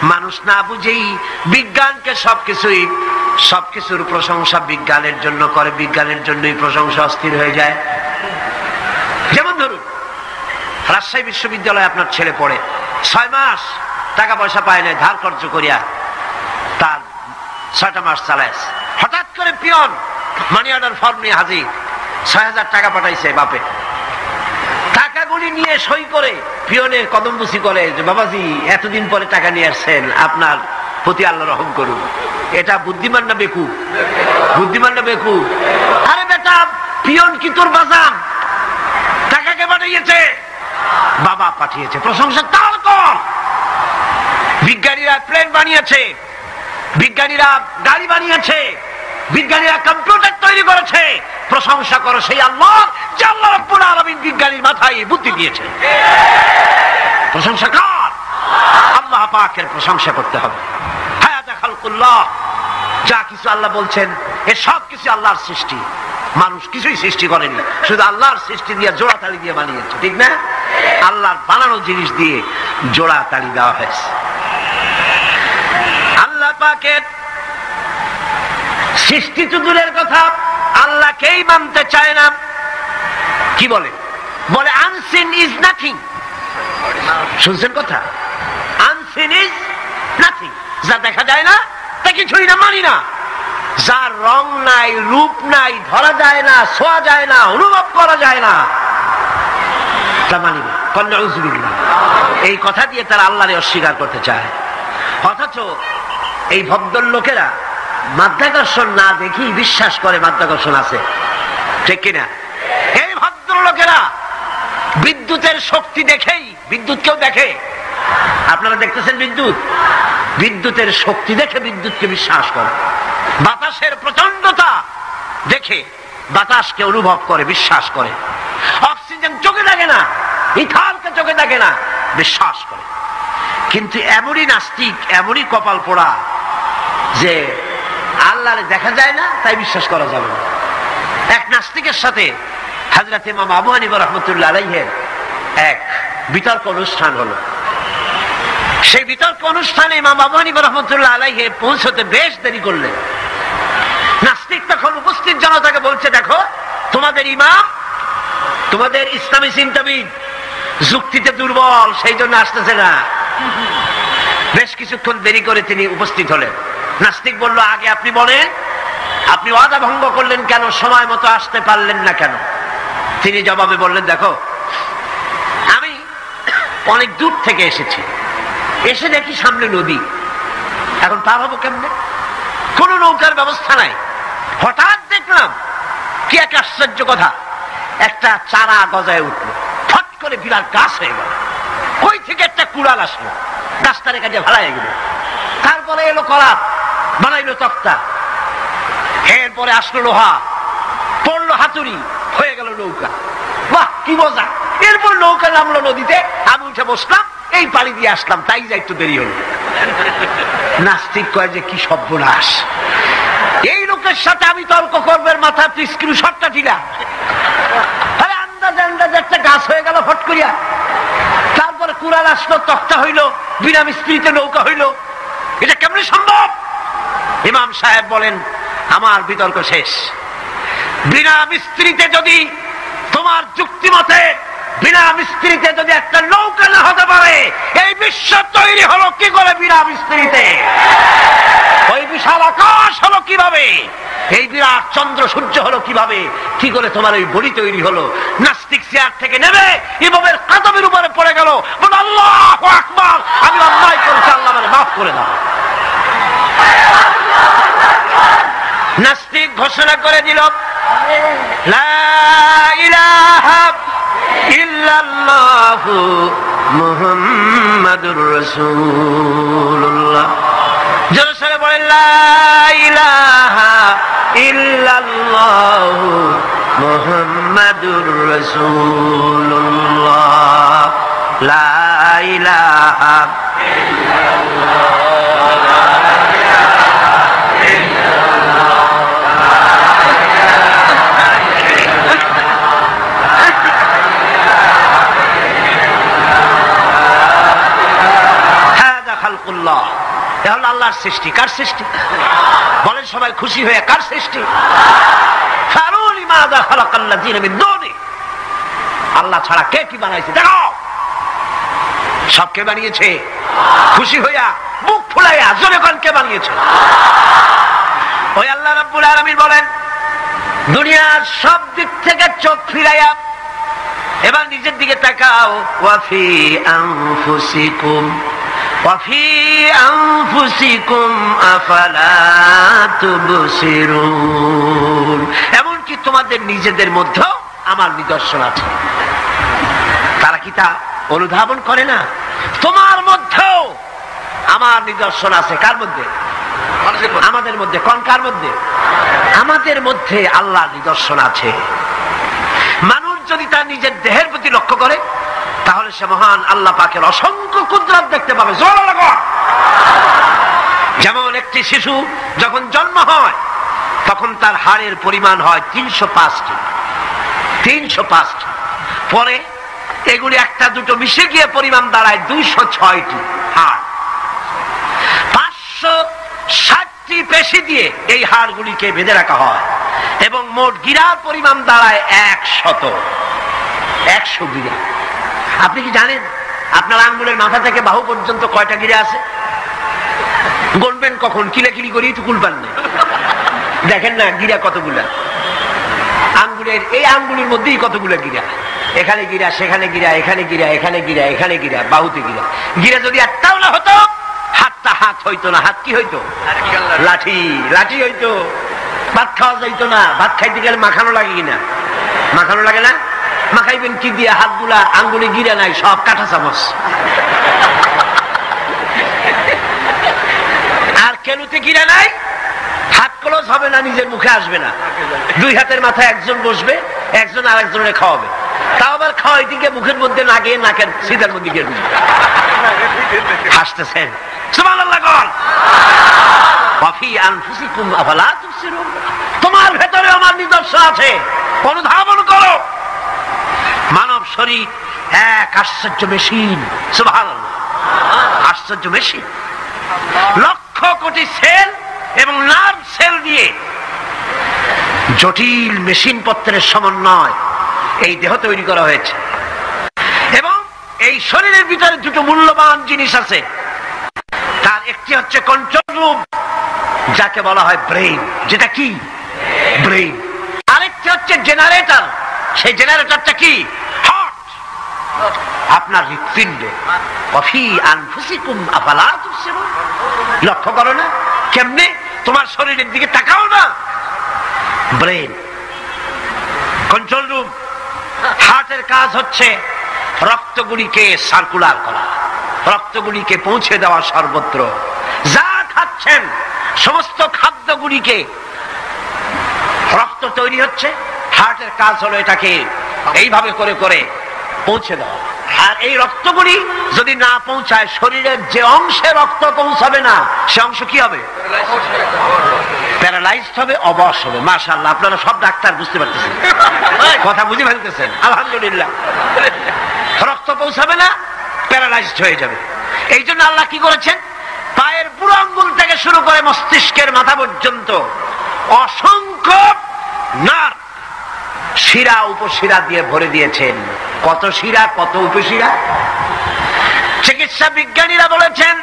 মানুষ না বুঝেই বিজ্ঞানকে সবকিছুর প্রশংসা বিজ্ঞানের জন্য করে, বিজ্ঞানের জন্যই প্রশংসা অস্থির হয়ে যায়। যেমন ধরুন রাজশাহী বিশ্ববিদ্যালয়ে আপনার ছেলে পড়ে, 6 মাস টাকা পয়সা পায় না, ধার খরচ করিয়া তার 6টা মাস চালায়। হঠাৎ করে পিয়ন মানি অর্ডার ফর্ম নিয়ে হাজির, 6,000 টাকা পাঠাইছে বাপে। টাকাগুলি নিয়ে সই করে পিয়নের কদমবুসি করে যে বাবাজি এতদিন পরে টাকা নিয়ে আসছেন, আপনার প্রতি আল্লাহ রহম করুন। এটা বুদ্ধিমান না বেকুব? বুদ্ধিমান না বেকুব? আরে বেটা, পিয়ন কি তোর বাজান? টাকাকে পাঠিয়েছে, বাবা পাঠিয়েছে, প্রশংসা তার কর। বিজ্ঞানীরা প্লেন বানিয়েছে, বিজ্ঞানীরা গাড়ি বানিয়েছে, বিজ্ঞানীরা কম্পিউটার তৈরি করেছে, প্রশংসা করো সেই আল্লাহ যে আল্লাহ রাব্বুল আলামিন বিজ্ঞানীর মাথায় বুদ্ধি দিয়েছে। প্রশংসা কর, আল্লাহ পাকের প্রশংসা করতে হবে। হায়াতে খালকুল্লাহ, যা কিছু আল্লাহ বলছেন এ সব কিছু আল্লাহর সৃষ্টি, মানুষ কিছুই সৃষ্টি করেনি, শুধু আল্লাহর সৃষ্টি দিয়ে জোড়াতালি দিয়ে বানিয়েছে, ঠিক না? আল্লাহর বানানো জিনিস দিয়ে জোড়াতালি দেওয়া হয়েছে। আল্লাহ পাকের সৃষ্টি তো দূরের কথা, আল্লাহকেই মানতে চায় না। কি বলে? বলে আনসিন ইজ নাথিং। শুনছেন কথা? আনসিন ইজ নাথিং, যা দেখা যায় না তা কিছুই না, মানি না। যার রং নাই, রূপ নাই, ধরা যায় না, ছোঁয়া যায় না, অনুভব করা যায় না, তা মানি না। নাউযুবিল্লাহ। এই কথা দিয়ে তারা আল্লাহরে অস্বীকার করতে চায়। অথচ এই ভদ্রলোকেরা মাধ্যাকর্ষণ না দেখেই বিশ্বাস করে মাধ্যাকর্ষণ আছে, ঠিক কিনা? এই ভদ্রলোকেরা বিদ্যুতের শক্তি দেখেই, বিদ্যুৎকেও দেখে, আপনারা দেখতেছেন বিদ্যুৎ, বিদ্যুতের শক্তি দেখে বিদ্যুৎকে বিশ্বাস করে। বাতাসের প্রচন্ডতা দেখে বাতাসকে অনুভব করে, বিশ্বাস করে। অক্সিজেন চোখে দেখে না, ইথারকে চোখে দেখে না, বিশ্বাস করে। কিন্তু এমনই নাস্তিক, এমনই কপাল পোড়া যে আল্লাহরে দেখা যায় না তাই বিশ্বাস করা যাবে না। এক নাস্তিকের সাথে হযরত ইমাম আবু হানিফা রাহমাতুল্লাহ আলাইহির এক বিতর্ক অনুষ্ঠান হলো। সেই বিতর্ক অনুষ্ঠানে ইমাম আবু হানিফা রাহমাতুল্লাহ আলাইহি পৌঁছতে বেশ দেরি করলেন। নাস্তিক তখন উপস্থিত জনতাকে বলছে, দেখো তোমাদের ইমাম, তোমাদের ইসলামী চিন্তাবিদ যুক্তিতে দুর্বল, সেই জন্য আসতেছে না। বেশ কিছুক্ষণ দেরি করে তিনি উপস্থিত হলেন। নাস্তিক বলল, আগে আপনি বলেন, আপনি ওয়াদা ভঙ্গ করলেন কেন, সময় মতো আসতে পারলেন না কেন? তিনি জবাবে বললেন, দেখো আমি অনেক দূর থেকে এসেছি, এসে দেখি সামনে নদী, এখন পার হবো কেমনে? কোন নৌকার ব্যবস্থা নাই। হঠাৎ দেখলাম কি এক আশ্চর্য কথা, একটা চারা গজায় উঠলো, ফট করে বিরাট গাছ হয়ে গেল। ওই থেকে একটা কুড়াল আসলো, গাছটারে কাজে ভাড়ায় গেল। তারপরে এলো করাত, বানাইলো তক্তা, এরপরে আসলো লোহা, পড়লো হাতুড়ি, হয়ে গেল নৌকা। বাহ কি মজা! এরপর নৌকা নামলো নদীতে, আমি উঠে বসলাম, এই পাড়ি দিয়ে আসলাম, তাই যা একটু দেরি হল। নাস্তিক কয় যে কি সর্বনাশ, এই লোকের সাথে আমি তর্ক করবে, মাথা স্ক্রু শটটা ঢিলা। আরে আন্দাজে আন্দাজে একটা গাছ হয়ে গেল ফট করিয়া। তারপরে কুড়াল আসলো, তক্তা হইলো, বিনা মিস্ত্রিতে নৌকা হইলো, এটা কেমনে সম্ভব? ইমাম সাহেব বলেন, আমার বিতর্ক শেষ। বিনা মিস্ত্রিতে যদি, তোমার যুক্তি মতে বিনা মিস্ত্রিতে যদি একটা নৌকা না হতে পারে, এই বিশ্ব তৈরি হলো কি করে বিনা মিস্ত্রিতে? ওই বিশাল আকাশ হলো কিভাবে? এই বিরাট চন্দ্র সূর্য হলো কিভাবে? কি করে তোমার ওই বডি তৈরি হলো? নাস্তিক চেয়ার থেকে নেমে ইমামের কাদমের উপরে পড়ে গেল, বলে আল্লাহু আকবার, আমি অন্যায় করেছি, আল্লাহ আমাকে মাফ করে দাও। নাস্তিক ঘোষণা করে দিল, লা ইলাহা ইল্লাল্লাহু মুহাম্মাদুর রাসূলুল্লাহ। জোরে সরে বলেন, লা ইলাহা ইল্লাল্লাহু মুহাম্মাদুর রাসূলুল্লাহ, লা ইলাহা ইল্লাল্লাহ। আল্লাহর সৃষ্টি। কার সৃষ্টি বলেন সবাই খুশি হয়ে? কার সৃষ্টি? আল্লাহ ছাড়া কে কি বানাইছে? দেখো সব কে বানিয়েছে? খুশি হইয়া মুখ ফুলাইয়া জোরে কোন কে বানিয়েছে? ওই আল্লাহ রাব্বুল আলামিন বলেন দুনিয়ার সব দিক থেকে চোখ ফিরাইয়া এবার নিজের দিকে তাকাও। ওয়াফি আনফুসিকুম ওয়াফি আনফুসিকুম আফালা তুবসিরুন। এমনকি তোমাদের নিজেদের মধ্যেও আমার নিদর্শন আছে। তারা কি তা অনুধাবন করে না? তোমার মধ্যেও আমার নিদর্শন আছে। কার মধ্যে? আমাদের মধ্যে। কোন কার মধ্যে? আমাদের মধ্যে আল্লাহর নিদর্শন আছে। মানুষ যদি তার নিজের দেহের প্রতি লক্ষ্য করে তাহলে সে মহান আল্লাহ পাকের অসংখ্য কুদরত দেখতে পাবে। জোরে লাগো। যেমন একটি শিশু যখন জন্ম হয় তখন তার হাড়ের পরিমাণ হয় 305টি। 305টি। পরে এগুলি একটা দুটো মিশে গিয়ে পরিমাণ দাঁড়ায় 206টি হাড়। 560টি পেশি দিয়ে এই হাড়গুলিকে বেঁধে রাখা হয় এবং মোট গিরার পরিমাণ দাঁড়ায় 100 গিরা। আপনি কি জানেন আপনার আঙ্গুলের মাথা থেকে বাহু পর্যন্ত কয়টা গিরা আছে? গণবেন কখন? কিলাকিলি করি তো কুল পান না। দেখেন না গিরা কতগুলা। আঙ্গুলের এই আঙ্গুলের মধ্যেই কতগুলা গিরা। এখানে গিরা, সেখানে গিরা, এখানে গিরা, এখানে গিরা, এখানে গিরা, বাহুতে গিরা। গিরা যদি একটাও না হতো হাতটা হাত হইতো না। হাত কি হইতো? লাঠি। লাঠি হইতো। ভাত খাওয়া যাইতো না। ভাত খাইতে গেলে মাখানো লাগে কিনা? মাখানো লাগে না? মাখাইবেন কি দিয়ে? হাতগুলা আঙ্গুলে গিরা নাই, সব কাঁটা চামচ। আর কেলুতে গিরা নাই, হাত ক্লোজ হবে না, নিজের মুখে আসবে না। দুই হাতের মাথায় একজন বসবে, একজন আর একজনের খাওয়াবে। তাও আবার খাওয়াই দিকে মুখের মধ্যে না গিয়ে নাকের সিধার মধ্যে গিয়ে হাসতেছেন। সুবহানাল্লাহ। ওয়াফি আনফুসিকুম আফালা তুবসিরুন। তোমার ভেতরে আমার নিদর্শন আছে, অনুধাবন করো। মানব শরীর এক আশ্চর্য মেশিন। সুবহানাল্লাহ। আশ্চর্য মেশিন। লক্ষ কোটি সেল এবং নার্ভ সেল দিয়ে জটিল মেশিন পত্রের সমন্বয় এই দেহ তৈরি করা হয়েছে। এবং এই শরীরের ভিতরে দুটো মূল্যবান জিনিস আছে। তার একটি হচ্ছে কন্ট্রোল রুম, যাকে বলা হয় ব্রেইন। যেটা কি? ব্রেইন। আরেকটি হচ্ছে জেনারেটর। সেই জেনারেটরটা কি? হার্ট। আপনার হৃৎপিণ্ডে। ওয়াফি আনফুসিকুম আফালা তুবসিরুন। লক্ষ্য করো না কেমনে? তোমার শরীরের দিকে তাকাও না। Brain, control room. হার্টের কাজ হচ্ছে রক্তগুলিকে সার্কুলার করা, রক্তগুলিকে পৌঁছে দেওয়া সর্বত্র। যা খাচ্ছেন সমস্ত খাদ্যগুলিকে রক্ত তৈরি হচ্ছে, হার্টের কাজ হলো এটাকে এইভাবে করে করে পৌঁছে দেওয়া। আর এই রক্তগুলি যদি না পৌঁছায়, শরীরের যে অংশে রক্ত পৌঁছাবে না সে অংশ কি হবে? প্যারালাইজড হবে, অবশ হবে। মাশাআল্লাহ, আপনারা সব ডাক্তার বুঝতে পারতেছেন, কথা বুঝে ফেলতেছেন। আলহামদুলিল্লাহ। রক্ত পৌঁছাবে না, প্যারালাইজড হয়ে যাবে। এই জন্য আল্লাহ কি করেছেন? পায়ের বুড়ো আঙ্গুল থেকে শুরু করে মস্তিষ্কের মাথা পর্যন্ত অসংখ্য নার্ভ, শিরা উপশিরা দিয়ে ভরে দিয়েছেন। কত শিরা, কত উপশিরা। চিকিৎসা বিজ্ঞানীরা বলেছেন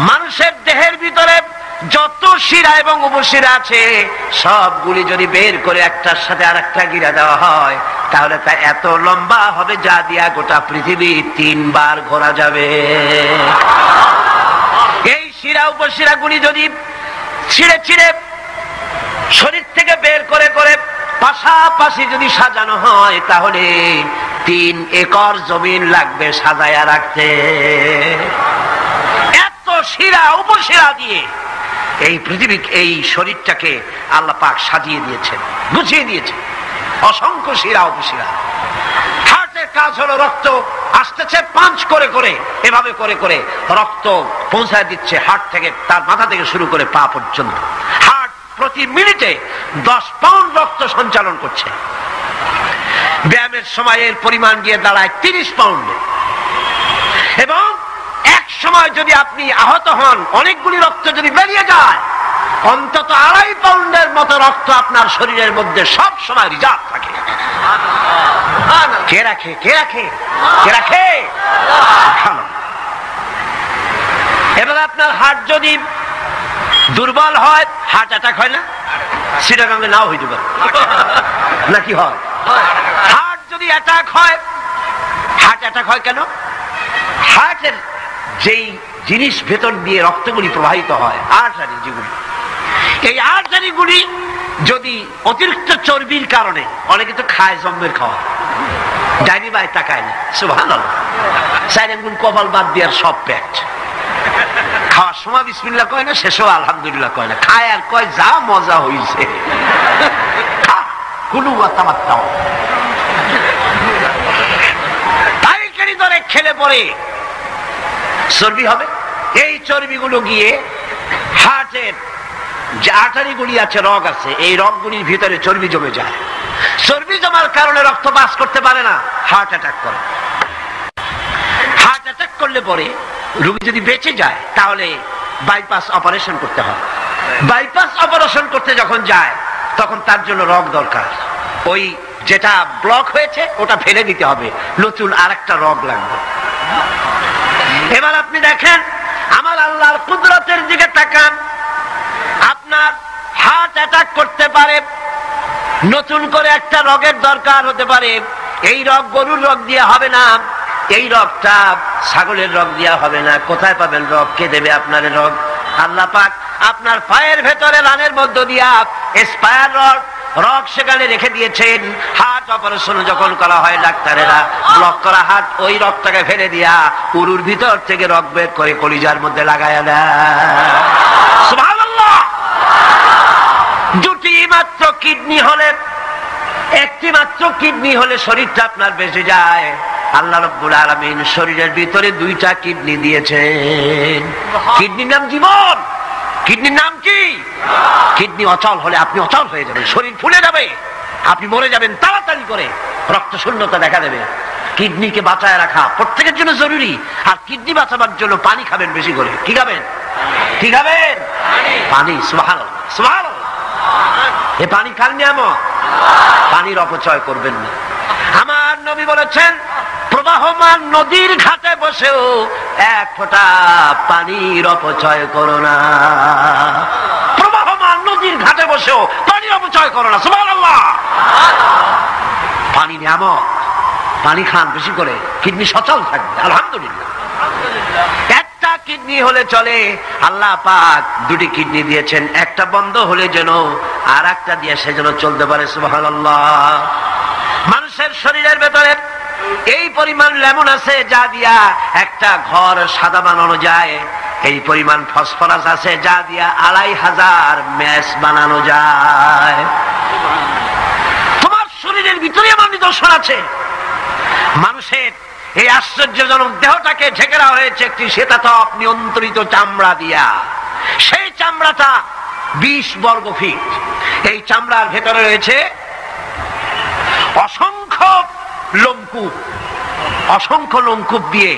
মানুষের দেহের ভিতরে যত শিরা এবং উপশিরা আছে সবগুলি যদি বের করে একটার সাথে আর একটা গিরা দেওয়া হয় তাহলে তা এত লম্বা হবে যা দিয়া গোটা পৃথিবী 3 বার ঘোরা যাবে। এই শিরা উপশিরা গুলি যদি ছিঁড়ে ছিঁড়ে শরীর থেকে বের করে করে পাশাপাশি যদি সাজানো হয় তাহলে 3 একর জমিন লাগবে সাজায়া রাখতে। এত শিরা উপশিরা দিয়ে এই পৃথিবী, এই শরীরটাকে আল্লাহ পাক সাজিয়ে দিয়েছেন, গুছিয়ে দিয়েছেন। অসংখ্য শিরা উপশিরা। হার্টের কাজ হলো রক্ত আসতেছে পাঞ্চ করে করে, এভাবে করে করে রক্ত পৌঁছায় দিচ্ছে হার্ট থেকে, তার মাথা থেকে শুরু করে পা পর্যন্ত। হার্ট প্রতি মিনিটে 10 পাউন্ড রক্ত সঞ্চালন করছে। ব্যায়ামের সময় এর পরিমাণ গিয়ে দাঁড়ায় 30 পাউন্ডে। এবং এক সময় সময় যদি আপনি আহত হন, অনেকগুলি রক্ত যদি বেরিয়ে যায়, অন্তত 2.5 পাউন্ডের মতো রক্ত আপনার শরীরের মধ্যে সব সময় রিজার্ভ থাকে। কে রাখে? কে রাখে? কে রাখে? এবার আপনার হার্ট যদি দুর্বল হয়, হার্ট অ্যাটাক হয় না? সিটাগাঙ্গে নাও হইতে পারে, নাকি হয়? হার্ট যদি অ্যাটাক হয়, হার্ট অ্যাটাক হয় কেন? হার্টের যেই জিনিস ভেতর দিয়ে রক্তগুলি প্রবাহিত হয়, আর্টারি যেগুলি, এই আর্টারিগুলি যদি অতিরিক্ত চর্বির কারণে, অনেকে তো খায় জম্মের খাওয়া, ডাইনি বাই তাকায় না, সুবহানাল্লাহ, সাইরেনগুন কপাল বাদ দেওয়ার সব প্যাট, খাওয়ার সময় বিসমিল্লাহ কয় না, শেষও আলহামদুলিল্লাহ কয় না, খায় আর কয় যা মজা হইছে, পাইকারি দরে খেলে পরে চর্বি হবে। এই চর্বিগুলো গিয়ে হার্টের যে আর্টারিগুলি আছে, রগ আছে, এই রগগুলির ভিতরে চর্বি জমে যায়। চর্বি জমার কারণে রক্ত পাস করতে পারে না, হার্ট অ্যাটাক করে। হার্ট অ্যাটাক করলে পরে রোগী যদি বেঁচে যায়, তাহলে বাইপাস অপারেশন করতে হয়। বাইপাস অপারেশন করতে যখন যায়, তখন তার জন্য রগ দরকার। ওই যেটা ব্লক হয়েছে ওটা ফেলে দিতে হবে, নতুন আরেকটা রগ লাগবে। এবার আপনি দেখেন, আমার আল্লাহর কুদরতের দিকে তাকান। আপনার হার্ট অ্যাটাক করতে পারে, নতুন করে একটা রগের দরকার হতে পারে। এই রগ গরুর রগ দিয়ে হবে না, এই রগটা ছাগলের রগ দিয়ে হবে না। কোথায় পাবেন রগ? কে দেবে আপনার রগ? আল্লাহ পাক আপনার পায়ের ভেতরে রানের মধ্য দিয়া স্পায়ার রগ সেখানে রেখে দিয়েছেন। হার্ট অপারেশন যখন করা হয়, ডাক্তারেরা ব্লক করা হার্ট, ওই রগটাকে ফেলে দিয়া উরুর ভিতর থেকে রগ বের করে কলিজার মধ্যে লাগায়া দেয়। সুবহানাল্লাহ। দুটি মাত্র কিডনি হলে, একটি মাত্র কিডনি হলে শরীরটা আপনার বেঁচে যায়। আল্লাহ রাব্বুল আলামিন শরীরের ভিতরে 2টা কিডনি দিয়েছেন। কিডনির নাম জীবন। কিডনির নাম কি? কিডনি অচল হলে আপনি অচল হয়ে যাবেন, শরীর ফুলে যাবে, আপনি মরে যাবেন তাড়াতাড়ি করে, রক্ত শূন্যতা দেখা দেবে। কিডনিকে বাঁচায় রাখা প্রত্যেকের জন্য জরুরি। আর কিডনি বাঁচাবার জন্য পানি খাবেন বেশি করে। কি খাবেন? কি খাবেন? পানি। সুবহানাল্লাহ, সুবহানাল্লাহ। এই পানি খান নিয়ামত, পানির অপচয় করবেন না। আমার নবী বলেছেন, প্রবাহমান নদীর ঘাটে বসেও এক ফোঁটা পানির অপচয় করো না। প্রবাহমান নদীর ঘাটে বসেও পানির অপচয় করো না। সুবহানাল্লাহ। পানি নিয়ামত, পানি খান বেশি করে, কিডনি সচল থাকবে। আলহামদুলিল্লাহ। একটা কিডনি হলে চলে, আল্লাহ পাক 2টি কিডনি দিয়েছেন। একটা বন্ধ হলে যেন আর একটা দিয়ে সে যেন চলতে পারে। সুবহানাল্লাহ। মানুষের শরীরের ভেতরে এই পরিমাণ লেমন আছে যা দিয়া একটা ঘর সাদা বানানো যায়। এই পরিমাণ ফসফরাস আছে যা দিয়া 2500 ম্যাচ বানানো যায়। তোমার শরীরের ভিতরে আমার নিদর্শন আছে। মানুষের এই আশ্চর্যজনক দেহটাকে ঢেকে রাখা হয়েছে একটি শীতাতপ নিয়ন্ত্রিত চামড়া দিয়া। সেই চামড়াটা 20 বর্গ ফিট। এই চামড়ার ভেতরে রয়েছে অসংখ্য লোমকূপ। অসংখ্য লোমকূপ দিয়ে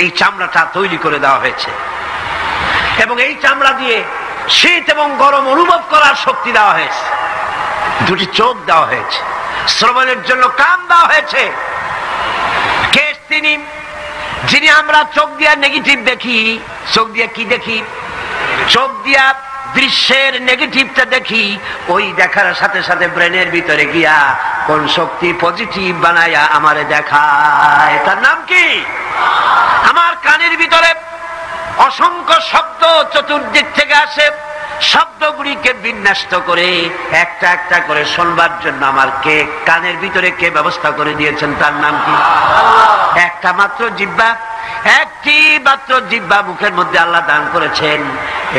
এই চামড়াটা তৈরি করে দেওয়া হয়েছে, এবং এই চামড়া দিয়ে শীত এবং গরম অনুভব করার শক্তি দেওয়া হয়েছে। 2টি চোখ দেওয়া হয়েছে, শ্রবণের জন্য কান দেওয়া হয়েছে। কে তিনি যিনি আমরা চোখ দিয়ে নেগেটিভ দেখি? চোখ দিয়ে কি দেখি? চোখ দিয়া দৃশ্যের নেগেটিভটা দেখি। ওই দেখার সাথে সাথে ব্রেনের ভিতরে গিয়া কোন শক্তি পজিটিভ বানায়া আমারে দেখায়। তার নাম কি? আমার কানের ভিতরে অসংখ্য শব্দ চতুর্দিক থেকে আসে। শব্দগুলিকে বিন্যস্ত করে একটা একটা করে শুনবার জন্য আমার কে কানের ভিতরে কে ব্যবস্থা করে দিয়েছেন? তার নাম কি? একটা মাত্র জিহ্বা, একটি মাত্র জিহ্বা মুখের মধ্যে আল্লাহ দান করেছেন।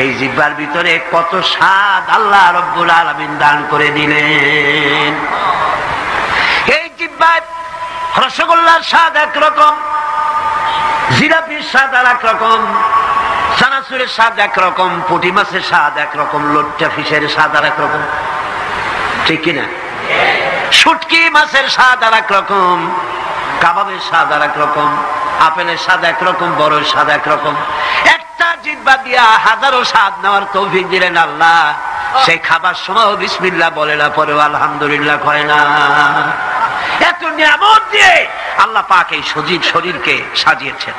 এই জিহ্বার ভিতরে কত স্বাদ আল্লাহ রব্বুল আলামিন দান করে দিলেন। এই জিহ্বায় রসগোল্লার স্বাদ একরকম, জিলাপির স্বাদ আর একরকম, চানাচুরের স্বাদ একরকম, পুঁটি মাছের স্বাদ একরকম, লোট্টা ফিশের স্বাদ আর একরকম, ঠিক কিনা? শুটকি মাছের স্বাদ আর একরকম, কাবাবের স্বাদ আর একরকম, আপেলের স্বাদ একরকম, বড় স্বাদ একরকম। একটা জিহ্বা দিয়া হাজারো স্বাদ নেওয়ার তৌফিক দিলেন আল্লাহ। সেই খাবার সময় বিসমিল্লাহ বলে না, পরেও আলহামদুলিল্লাহ কয় না। এত নিয়ামত দিয়ে আল্লাহ পাক এই সজীব শরীরকে সাজিয়েছেন,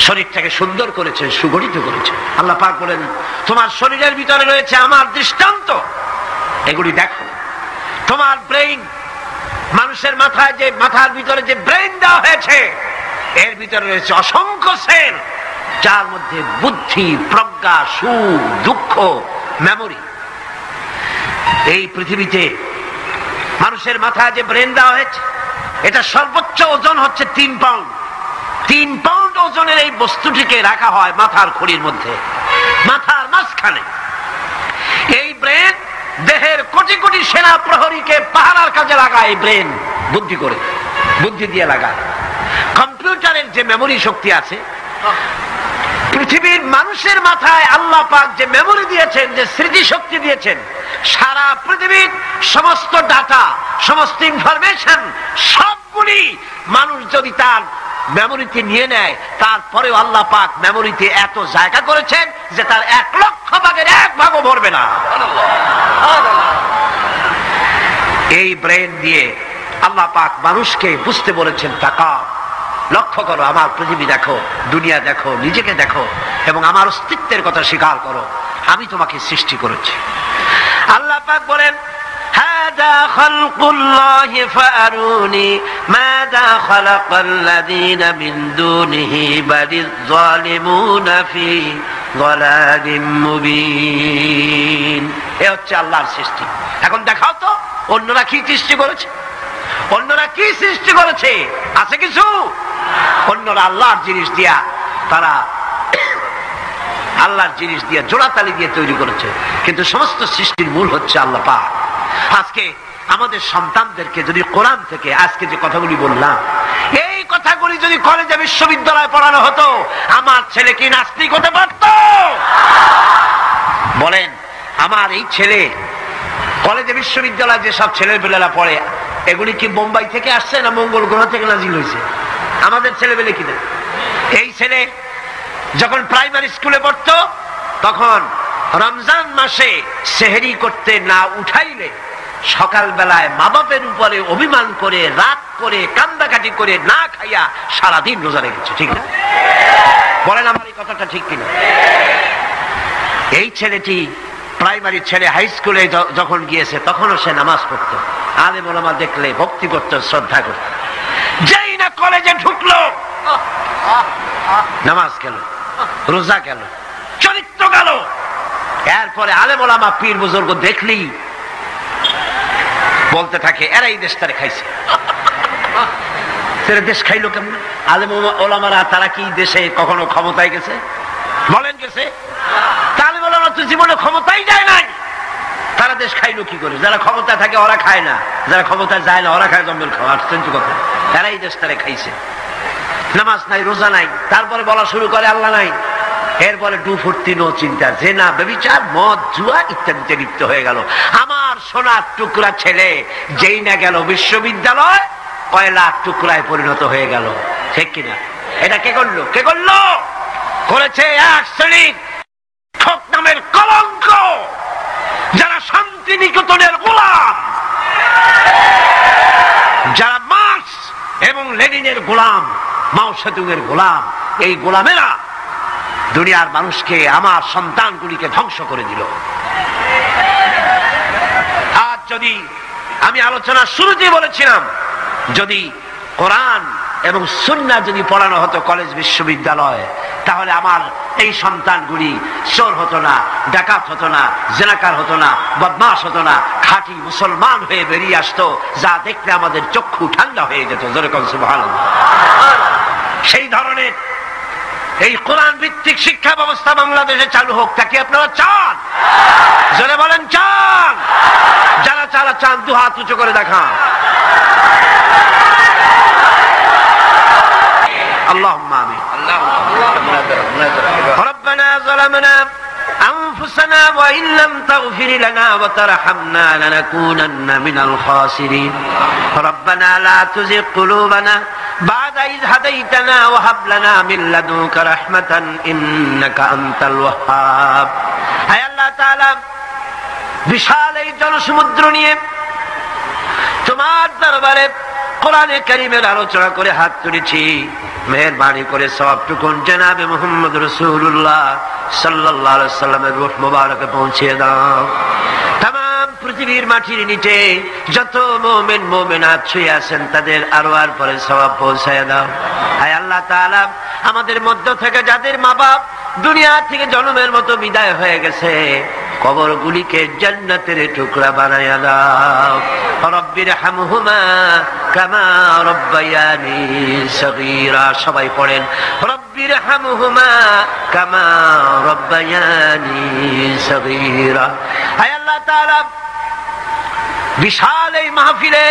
শরীরটাকে সুন্দর করেছেন, সুগঠিত করেছেন। আল্লাহ পাক বলেন তোমার শরীরের ভিতরে রয়েছে আমার দৃষ্টান্ত, এগুলি দেখো। তোমার ব্রেইন, মানুষের মাথায় যে মাথার ভিতরে যে ব্রেইন দেওয়া হয়েছে, এর ভিতরে রয়েছে অসংখ্য সেল, যার মধ্যে বুদ্ধি, প্রজ্ঞা, সুখ, দুঃখ, মেমোরি। এই পৃথিবীতে মানুষের মাথায় যে ব্রেন দেওয়া হয়েছে, এটা সর্বোচ্চ ওজন হচ্ছে 3 পাউন্ড। 3 পাউন্ড ওজনের এই বস্তুটিকে রাখা হয় মাথার খুলির মধ্যে, মাথার মাঝখানে। এই ব্রেন দেহের কোটি কোটি সেনা প্রহরীকে পাহারার কাজে লাগায়। এই ব্রেন বুদ্ধি করে, বুদ্ধি দিয়ে লাগায়। কম্পিউটারের যে মেমোরি শক্তি আছে, পৃথিবীর মানুষের মাথায় আল্লাহ পাক যে মেমোরি দিয়েছেন, যে স্মৃতি শক্তি দিয়েছেন, সারা পৃথিবীর সমস্ত ডাটা, সমস্ত ইনফরমেশন সবগুলি মানুষ যদি তার মেমোরিতে নিয়ে নেয়, তারপরেও আল্লাহ পাক মেমোরিতে এত জায়গা করেছেন যে তার 1 লক্ষ ভাগের 1 ভাগও ভরবে না। এই ব্রেন দিয়ে আল্লাহ পাক মানুষকে বুঝতে বলেছেন, তাকাও, লক্ষ্য করো, আমার পৃথিবী দেখো, দুনিয়া দেখো, নিজেকে দেখো এবং আমার অস্তিত্বের কথা স্বীকার করো। আমি তোমাকে সৃষ্টি করেছি। আল্লাহ পাক বলেন হাদা খালকুল্লাহি ফাআরুনি মাযা খালাকাল্লাযীনা মিন দুনিহি বালিয যালিমুনা ফি যালালিম মুবিন। এ হচ্ছে আল্লাহর সৃষ্টি। এখন দেখাও তো অন্যরা কি সৃষ্টি করেছে, অন্যরা কি সৃষ্টি করেছে? আছে কিছু? অন্যরা আল্লাহর জিনিস দিয়া, তারা আল্লাহর জিনিস দিয়ে জোড়াতালি দিয়ে তৈরি করেছে, কিন্তু সমস্ত সৃষ্টির মূল হচ্ছে আল্লাহ পাক। আজকে আমাদের সন্তানদেরকে যদি কোরআন থেকে আজকে যে কথাগুলি বললাম, এই কথাগুলি যদি কলেজে বিশ্ববিদ্যালয়ে পড়ানো হতো, আমার ছেলে কি নাস্তিক হতে পারত? বলেন, আমার এই ছেলে কলেজে বিশ্ববিদ্যালয়ে যেসব ছেলেপেলেরা পড়ে, এগুলি কি বোম্বাই থেকে আসছে না মঙ্গল গ্রহ থেকে নাজিল হয়েছে? আমাদের ছেলেপেলে কিনা? এই ছেলে যখন প্রাইমারি স্কুলে পড়তো, তখন রমজান মাসে সেহরি করতে না উঠাইলে সকালবেলায় মা বাপের উপরে অভিমান করে, রাত করে, কান্দাকাটি করে না খাইয়া সারাদিন রোজা রেখেছে। ঠিক না? বলেন আমার এই কথাটা ঠিক কিনা? এই ছেলেটি প্রাইমারি ছেলে হাই স্কুলে যখন গিয়েছে, তখনও সে নামাজ পড়তো, আলেম ওলামা দেখলে ভক্তি করত, শ্রদ্ধা করত। যেই না কলেজে ঢুকলো, নামাজ গেল, রোজা গেল, চরিত্র গেল। এরপরে আলেম ওলামা পীর বুজুর্গ দেখলি বলতে থাকে, এরা এই দেশটারে খাইছে। দেশ খাইলো কেমন? আলেম ওলামারা তারা কি দেশে কখনো ক্ষমতায় গেছে? বলেন গেছে? আলেম ওলামা তো জীবনে ক্ষমতাই যায় নাই, তারা দেশ খাইলো কি করে? যারা ক্ষমতা থাকে ওরা খায় না, যারা ক্ষমতা যায় না ওরা খায় জম্বেল খাওয়া। আশ্চর্য কথা, এরা এই দেশটারে খাইছে। নামাজ নাই, রোজা নাই, তারপরে বলা শুরু করে আল্লাহ নাই। এরপরে ডু ফুর্তি, নো চিন্তা, জেনা, ব্যভিচার, মদ, জুয়া ইত্যাদিতে লিপ্ত হয়ে গেল। আমার সোনার টুকরা ছেলে যেই না গেল বিশ্ববিদ্যালয়, কয়লার টুকরায় পরিণত হয়ে গেল। ঠিক কিনা? এটা কে করলো? কে করলো? করেছে এক শ্রেণীর ঠক নামের কলঙ্ক, যারা শান্তি নিকেতনের গোলাম, যারা মার্কস এবং লেনিনের গোলাম, মাও সেতুংয়ের গোলাম। এই গোলামেরা দুনিয়ার মানুষকে, আমার সন্তানগুলিকে ধ্বংস করে দিল। আজ যদি আমি আলোচনার শুরুতেই বলেছিলাম, যদি কোরআন এবং সুন্নাহ যদি পড়ানো হতো কলেজ বিশ্ববিদ্যালয়, তাহলে আমার এই সন্তানগুলি চোর হতো না, ডাকাত হতো না, জেনাকার হতো না, বদমাশ হতো না, খাঁটি মুসলমান হয়ে বেরিয়ে আসতো, যা দেখলে আমাদের চক্ষু ঠান্ডা হয়ে যেত। জোরে কোন সুবহানাল্লাহ। সেই ধরনের এই কোরআন ভিত্তিক শিক্ষা ব্যবস্থা বাংলাদেশে চালু হোক, তা কি আপনারা চান? জোরে বলেন চান? যারা যারা চান দু হাত উঁচু করে দেখান। اللهم آمين. ربنا ظلمنا أنفسنا وإن لم تغفر لنا وترحمنا لنكونن من الخاسرين ربنا لا تزغ قلوبنا بعد إذ هديتنا وهب لنا من لدنك رحمة إنك أنت الوهاب হে আল্লাহ তাআলা বিশাল এই জনসমুদ্র নিয়ে তোমার দরবারে কোরআনে কারীমের আলোচনা করে হাত তুলেছি মেহেরবানি করে সওয়াবটুকু জনাবে মুহাম্মদ রাসূলুল্লাহ সাল্লাল্লাহু আলাইহি ওয়াসাল্লামের রূহ মুবারকে পৌঁছে দাও तमाम পৃথিবীর মাটির নিচে যত মুমিন মুমিনাত শুয়ে আছেন তাদের আরওয়ার পরে সওয়াব পৌঁছায় দাও হে আল্লাহ তাআলা আমাদের মধ্য থেকে যাদের মা-বাপ দুনিয়া থেকে জন্মের মতো বিদায় হয়ে গেছে কবরগুলিকে জান্নাতের টুকরা বানায়া দাও রব্বির হামহুমা কামা রব্বায়ানি সগীরা সবাই পড়েন রব্বির হামহুমা কামা রব্বায়ানি সগীরা হে আল্লাহ তাআলা বিশাল এই মাহফিলে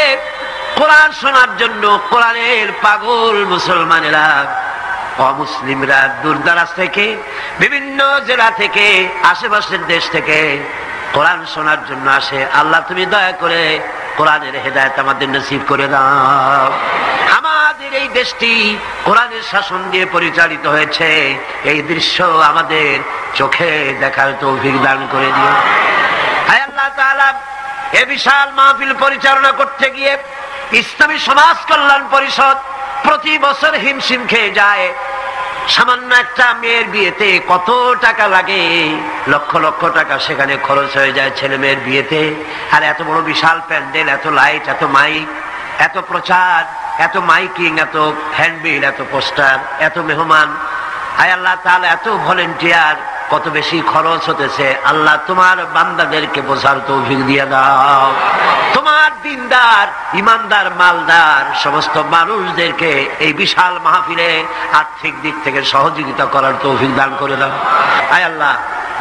কোরআন শোনার জন্য কোরআনের পাগল মুসলমানেরা অমুসলিমরা দূরদরাজ থেকে বিভিন্ন জেলা থেকে আশেপাশের দেশ থেকে কোরআন শোনার জন্য আসে আল্লাহ তুমি দয়া করে কোরআনের হেদায়েত আমাদের নসিব করে দাও আমাদের এই দেশটি কোরআনের শাসন দিয়ে পরিচালিত হয়েছে এই দৃশ্য আমাদের চোখে দেখার তৌফিক দান করে দিও হে আল্লাহ তাআলা এই বিশাল মাহফিল পরিচালনা করতে গিয়ে ইসলামী সমাজ কল্যাণ পরিষদ প্রতি বছর হিমশিম খেয়ে যায় সামান্য একটা মেয়ের বিয়েতে কত টাকা লাগে লক্ষ লক্ষ টাকা সেখানে খরচ হয়ে যায় ছেলে মেয়ের বিয়েতে আর এত বড় বিশাল প্যান্ডেল এত লাইট এত মাইক এত প্রচার এত মাইকিং এত হ্যান্ডবিল এত পোস্টার এত মেহমান হায় আল্লাহ তাআলা এত ভলেন্টিয়ার কত বেশি খরচ হতেছে আল্লাহ তোমার বান্দাদেরকে বোঝার তৌফিক দিয়ে দাও তোমার দিনদার ইমানদার মালদার সমস্ত মানুষদেরকে এই বিশাল মাহফিলে আর্থিক দিক থেকে সহযোগিতা করার তৌফিক দান করে দাও আয় আল্লাহ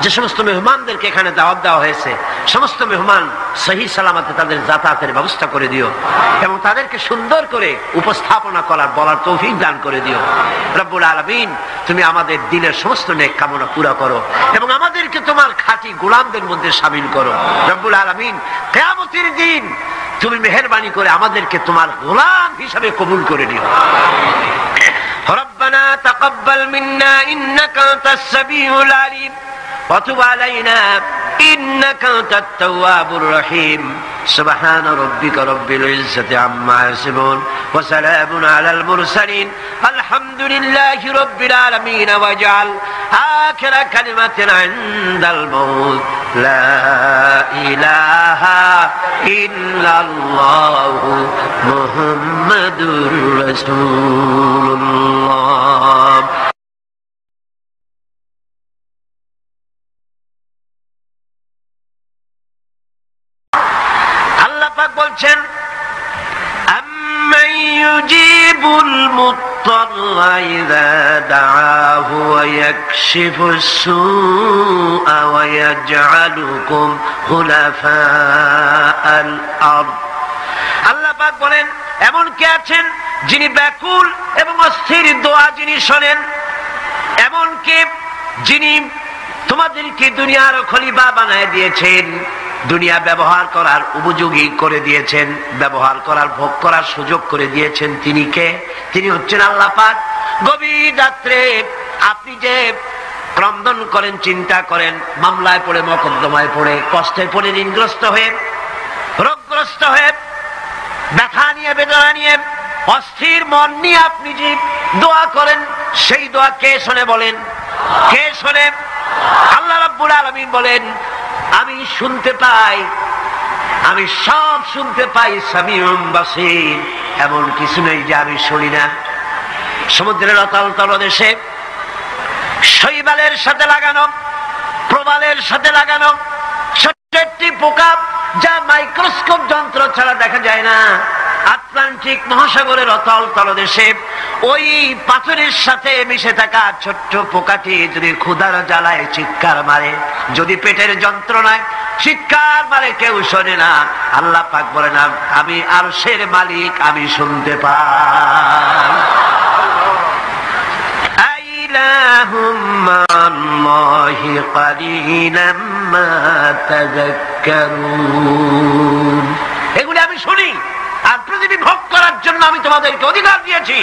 যে সমস্ত মেহমানদেরকে এখানে দাওয়াত দেওয়া হয়েছে সমস্ত মেহমান সহি সালামতে তাদের যাতায়াতের ব্যবস্থা করে দিও এবং তাদেরকে সুন্দর করে উপস্থাপনা করার বলার তৌফিক দান করে দিও রব্বুল আলামিন তুমি আমাদের দিলের সমস্ত নেক কামনা পুরা করো এবং আমাদেরকে তোমার খাঁটি গোলামদের মধ্যে শামিল করো রব্বুল আলামিন কিয়ামতের দিন তুমি মেহেরবানি করে আমাদেরকে তোমার গোলাম হিসেবে কবুল করে নিও রব্বানা তাকাব্বাল মিন্না ইন্নাকা আনতাস সামিউল আলিম وتب علينا إنك أنت التواب الرحيم سبحان ربك رب العزة عما يصفون وسلام على المرسلين الحمد لله رب العالمين واجعل آخر كلمة عند الموت لا إله إلا الله محمد رسول الله বলছেন আম্মান ইউজিবুল মুত্তাররা ইযা দাআহু ওয়া ইয়াকশিফুস সুআ ওয়া ইয়াজআলুকুম খুলাফাআল আরদ আল্লাহ পাক বলেন এমন কে আছেন যিনি ব্যাকুল এবং অস্থির দোয়া যিনি শোনেন এমন কে যিনি তোমাদেরকে দুনিয়ার খলিফা বানায় দিয়েছেন দুনিয়া ব্যবহার করার উপযোগী করে দিয়েছেন ব্যবহার করার ভোগ করার সুযোগ করে দিয়েছেন তিনি কে তিনি হচ্ছেন আল্লাহ পাক গভীর রাত্রে আপনি যে ক্রন্দন করেন চিন্তা করেন মামলায় পড়ে মোকদ্দমায় পড়ে কষ্টে পড়ে ঋণগ্রস্ত হয়ে রোগগ্রস্ত হয়ে ব্যথা নিয়ে বেদনা নিয়ে অস্থির মন নিয়ে আপনি যে দোয়া করেন সেই দোয়া কে শোনে বলেন কে শোনে আল্লাহ রাব্বুল আলামিন বলেন আমি শুনতে পাই আমি সব শুনতে পাই সামিউম বাসীর এমন কিছু নেই যে আমি শুনি না সমুদ্রের অতল তলদেশে শৈবালের সাথে লাগানো প্রবালের সাথে লাগানো ছোট্ট একটি পোকা যা মাইক্রোস্কোপ যন্ত্র ছাড়া দেখা যায় না আটলান্টিক মহাসাগরের অতল তলদেশে ওই পাথরের সাথে মিশে থাকা ছোট্ট পোকাটি যদি ক্ষুধার জ্বালায় চিৎকার মারে যদি পেটের যন্ত্রণায় চিৎকার মারে কেউ শোনে না আল্লাহ পাক বলেন আমি আরশের মালিক আমি শুনতে পাই ইলাহুম মা'আল্লাহ আল্লাহি কালিলাম মা তাযাক্কারুন। এগুলি আমি শুনি, আর পৃথিবী ভোগ করার জন্য আমি তোমাদেরকে অধিকার দিয়েছি।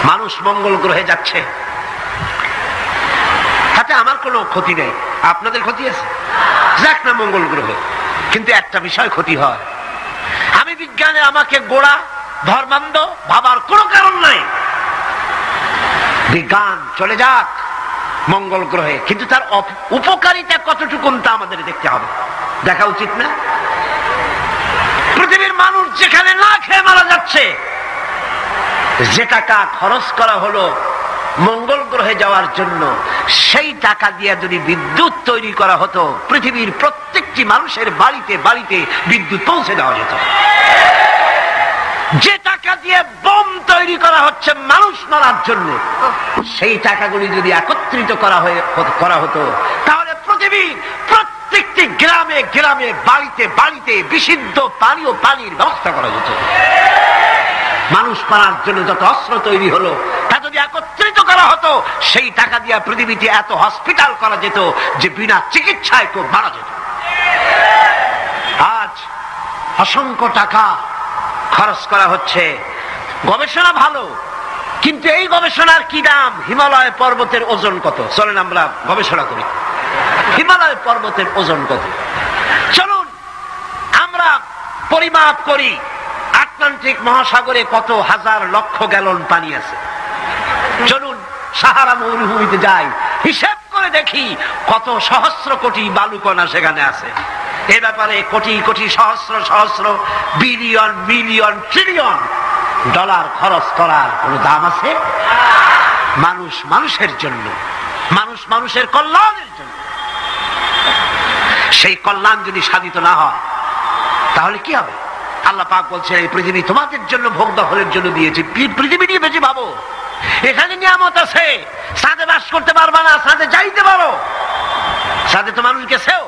মানুষ মঙ্গল গ্রহে যাচ্ছে, তাতে আমার কোনো ক্ষতি নেই। আপনাদের ক্ষতি আছে? যাক না মঙ্গল গ্রহে, কিন্তু একটা বিষয় ক্ষতি হয়। আমি বিজ্ঞানে আমাকে গোড়া ধর্মান্ধ ভাবার কোনো কারণ নাই। বিজ্ঞান চলে যাক মঙ্গল গ্রহে, কিন্তু তার উপকারিতা কতটুকু তা আমাদের দেখতে হবে, দেখা উচিত না? পৃথিবীর মানুষ যেখানে না খেয়ে মারা যাচ্ছে, যে টাকা খরচ করা হলো মঙ্গল গ্রহে যাওয়ার জন্য, সেই টাকা দিয়ে যদি বিদ্যুৎ তৈরি করা হতো, পৃথিবীর প্রত্যেকটি মানুষের বাড়িতে বাড়িতে বিদ্যুৎ পৌঁছে দেওয়া যেত। যে টাকা দিয়ে বোম তৈরি করা হচ্ছে মানুষ মারার জন্য, সেই টাকাগুলি যদি একত্রিত করা হতো, তাহলে পৃথিবীর প্রত্যেকটি গ্রামে গ্রামে বাড়িতে বাড়িতে বিশুদ্ধ পানীয় পানির ব্যবস্থা করা যেত। মানুষ মারার জন্য যত অস্ত্র তৈরি হলো, তা যদি একত্রিত করা হতো, সেই টাকা দিয়ে পৃথিবীতে এত হসপিটাল করা যেত যে বিনা চিকিৎসায় কেউ মারা যেত। আজ অসংখ্য টাকা খরচ করা হচ্ছে, গবেষণা ভালো, কিন্তু এই গবেষণার কি দাম? হিমালয় পর্বতের ওজন কত? চলেন আমরা গবেষণা করি, হিমালয় পর্বতের ওজন কত। চলুন আমরা পরিমাপ করি, আটলান্টিক মহাসাগরে কত হাজার লক্ষ গ্যালন পানি আছে। চলুন সাহারা মরুভূমিতে যাই, হিসাব করে দেখি কত সহস্র কোটি বালুকণা সেখানে আছে। এ ব্যাপারে কোটি কোটি সহস্র সহস্র বিলিয়ন মিলিয়ন ট্রিলিয়ন ডলার খরচ করার কোন দাম আছে? মানুষ মানুষের জন্য, মানুষ মানুষের কল্যাণের জন্য। সেই কল্যাণ যদি সাধিত না হয়, তাহলে কি হবে? আল্লাহ পাক বলছেন, এই পৃথিবী তোমাদের জন্য ভোগ দখলের জন্য দিয়েছি। পৃথিবী নিয়ে বেশি ভাবো, এখানে নিয়ামত আছে। সাথে বাস করতে পারবা না, সাথে যাইতে পারো, সাথে তো মানুষ গেছেও,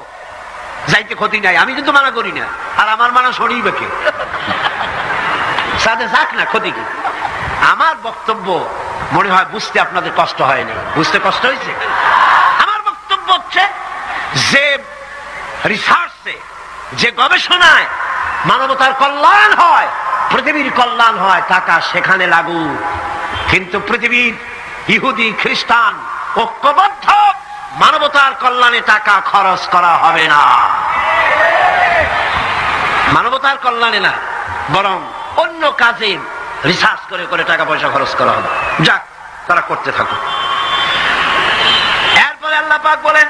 যাইতে ক্ষতি নাই, আমি কিন্তু মানা করি না। আর আমার মানা শরীবে কে? সাথে যাক না, ক্ষতি কি? আমার বক্তব্য মনে হয় বুঝতে আপনাদের কষ্ট হয়নি। বুঝতে কষ্ট হয়েছে? আমার বক্তব্য হচ্ছে যে রিসার্চে, যে গবেষণায় মানবতার কল্যাণ হয়, পৃথিবীর কল্যাণ হয়, টাকা সেখানে লাগু। কিন্তু পৃথিবীর ইহুদি খ্রিস্টান ঐক্যবদ্ধ, মানবতার কল্যাণে টাকা খরচ করা হবে না। মানবতার কল্যাণে না, বরং অন্য কাজে রিসার্চ করে করে টাকা পয়সা খরচ করা হবে। যাক, তারা করতে থাকুক। এরপরে আল্লাহ পাক বলেন,